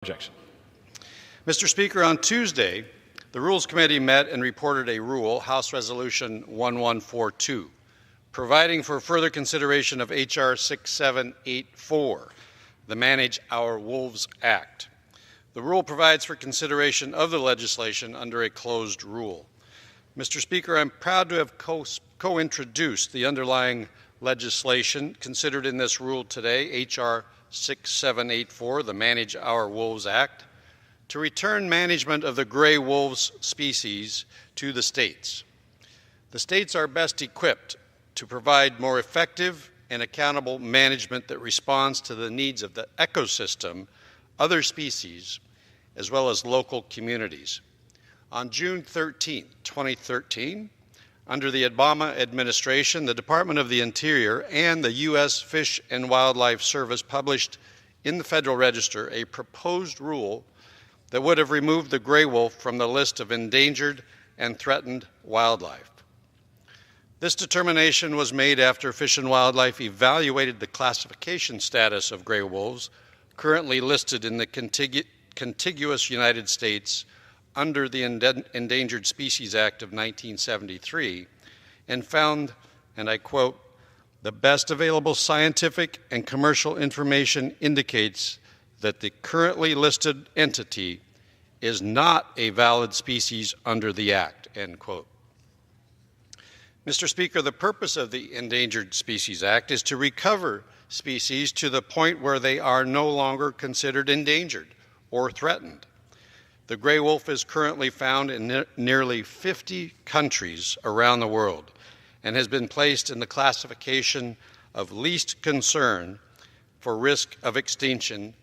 Objection. Mr. Speaker, on Tuesday, the Rules Committee met and reported a rule, House Resolution 1142, providing for further consideration of H.R. 6784, the Manage Our Wolves Act. The rule provides for consideration of the legislation under a closed rule. Mr. Speaker, I'm proud to have co-introduced the underlying legislation considered in this rule today, H.R. 6784, the Manage Our Wolves Act, to return management of the gray wolves species to the states. The states are best equipped to provide more effective and accountable management that responds to the needs of the ecosystem, other species, as well as local communities. On June 13, 2013, under the Obama administration, the Department of the Interior and the U.S. Fish and Wildlife Service published in the Federal Register a proposed rule that would have removed the gray wolf from the list of endangered and threatened wildlife. This determination was made after Fish and Wildlife evaluated the classification status of gray wolves currently listed in the contiguous United States under the Endangered Species Act of 1973 and found, and I quote, "The best available scientific and commercial information indicates that the currently listed entity is not a valid species under the Act," end quote. Mr. Speaker, the purpose of the Endangered Species Act is to recover species to the point where they are no longer considered endangered or threatened. The gray wolf is currently found in nearly 50 countries around the world and has been placed in the classification of least concern for risk of extinction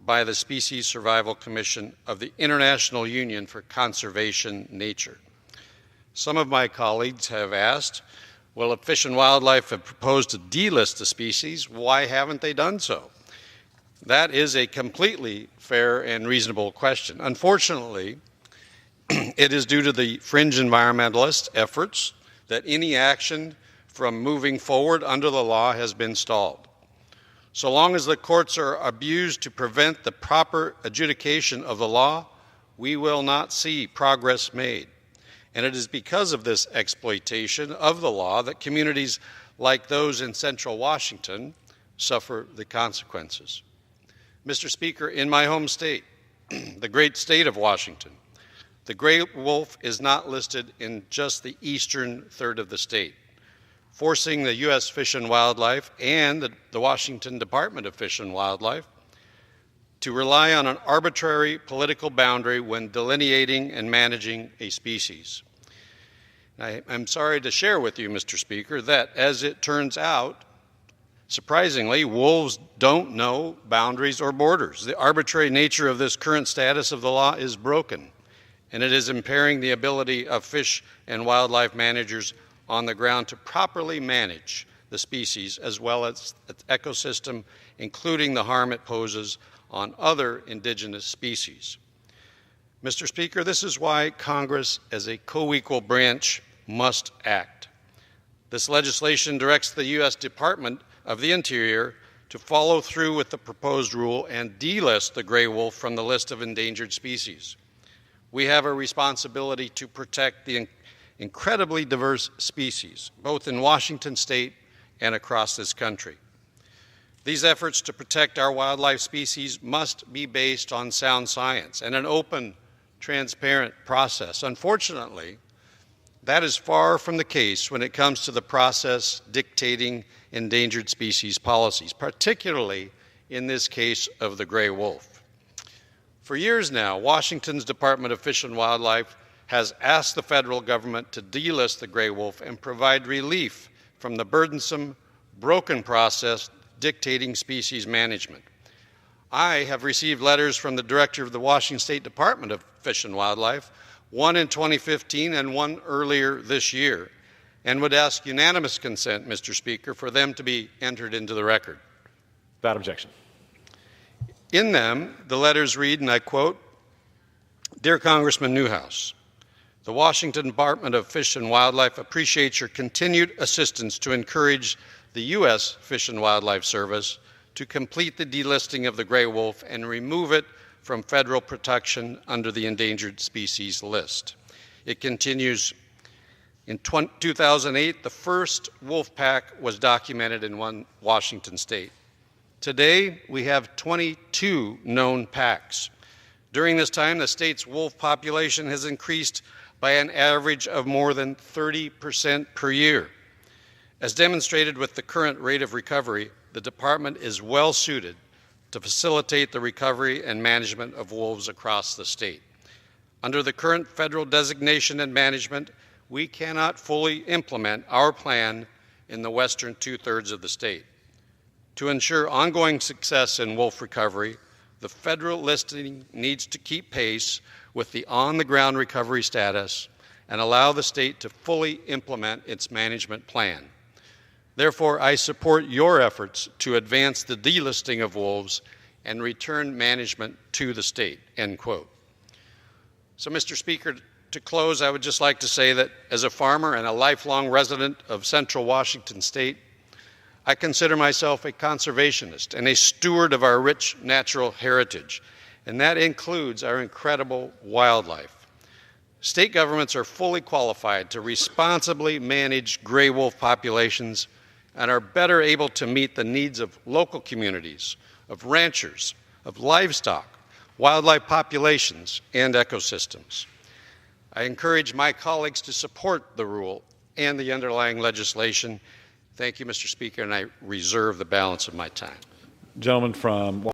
by the Species Survival Commission of the International Union for Conservation Nature. Some of my colleagues have asked, well, if Fish and Wildlife have proposed to delist the species, why haven't they done so? That is a completely fair and reasonable question. Unfortunately, it is due to the fringe environmentalist efforts that any action from moving forward under the law has been stalled. So long as the courts are abused to prevent the proper adjudication of the law, we will not see progress made. And it is because of this exploitation of the law that communities like those in central Washington suffer the consequences. Mr. Speaker, in my home state, the great state of Washington, the gray wolf is not listed in just the eastern third of the state, forcing the U.S. Fish and Wildlife and the Washington Department of Fish and Wildlife to rely on an arbitrary political boundary when delineating and managing a species. I'm sorry to share with you, Mr. Speaker, that as it turns out, surprisingly, wolves don't know boundaries or borders. The arbitrary nature of this current status of the law is broken, and it is impairing the ability of fish and wildlife managers on the ground to properly manage the species as well as its ecosystem, including the harm it poses on other indigenous species. Mr. Speaker, this is why Congress, as a co-equal branch, must act. This legislation directs the U.S. Department of the Interior to follow through with the proposed rule and delist the gray wolf from the list of endangered species. We have a responsibility to protect the incredibly diverse species, both in Washington state and across this country. These efforts to protect our wildlife species must be based on sound science and an open, transparent process. Unfortunately, that is far from the case when it comes to the process dictating endangered species policies, particularly in this case of the gray wolf. For years now, Washington's Department of Fish and Wildlife has asked the federal government to delist the gray wolf and provide relief from the burdensome, broken process dictating species management. I have received letters from the director of the Washington State Department of Fish and Wildlife, one in 2015 and one earlier this year, and would ask unanimous consent, Mr. Speaker, for them to be entered into the record. Without objection. In them, the letters read, and I quote, "Dear Congressman Newhouse, the Washington Department of Fish and Wildlife appreciates your continued assistance to encourage the U.S. Fish and Wildlife Service to complete the delisting of the gray wolf and remove it from federal protection under the endangered species list. It continues, in 2008, the first wolf pack was documented in Washington state. Today, we have 22 known packs. During this time, the state's wolf population has increased by an average of more than 30% per year. As demonstrated with the current rate of recovery, the department is well suited to facilitate the recovery and management of wolves across the state. Under the current federal designation and management, we cannot fully implement our plan in the western two-thirds of the state. To ensure ongoing success in wolf recovery, the federal listing needs to keep pace with the on-the-ground recovery status and allow the state to fully implement its management plan. Therefore, I support your efforts to advance the delisting of wolves and return management to the state, end quote. So, Mr. Speaker, to close, I would just like to say that as a farmer and a lifelong resident of Central Washington State, I consider myself a conservationist and a steward of our rich natural heritage, and that includes our incredible wildlife. State governments are fully qualified to responsibly manage gray wolf populations and are better able to meet the needs of local communities, of ranchers, of livestock, wildlife populations, and ecosystems. I encourage my colleagues to support the rule and the underlying legislation. Thank you, Mr. Speaker, and I reserve the balance of my time. Gentleman from